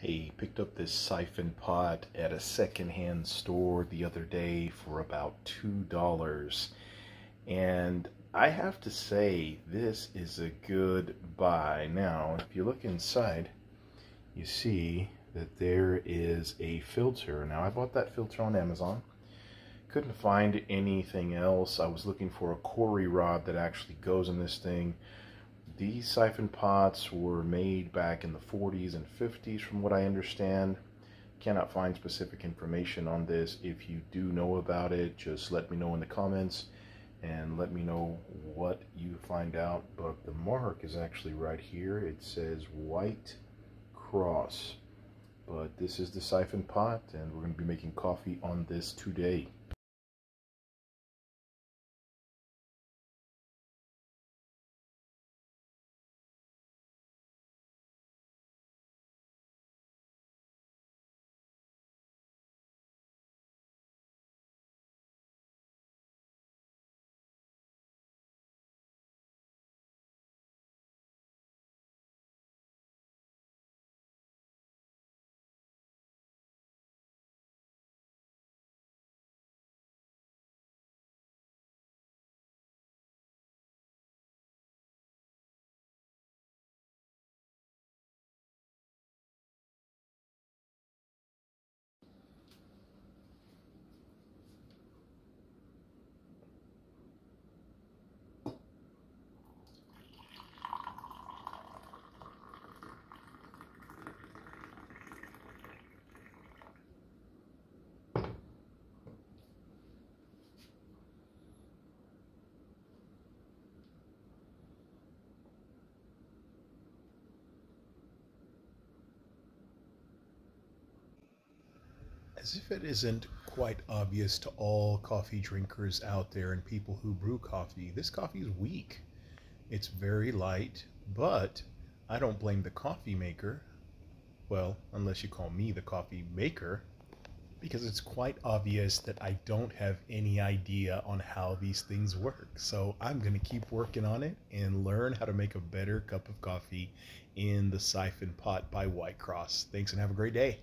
Hey, picked up this siphon pot at a secondhand store the other day for about $2. And I have to say, this is a good buy. Now, if you look inside, you see that there is a filter. Now, I bought that filter on Amazon. Couldn't find anything else. I was looking for a Cory rod that actually goes in this thing. These siphon pots were made back in the 40s and 50s from what I understand. Cannot find specific information on this. If you do know about it, just let me know in the comments and let me know what you find out. But the mark is actually right here. It says White Cross. But this is the siphon pot, and we're going to be making coffee on this today. As if it isn't quite obvious to all coffee drinkers out there and people who brew coffee, this coffee is weak. It's very light, but I don't blame the coffee maker. Well, unless you call me the coffee maker, because it's quite obvious that I don't have any idea on how these things work. So I'm going to keep working on it and learn how to make a better cup of coffee in the Siphon Pot by White Cross. Thanks and have a great day.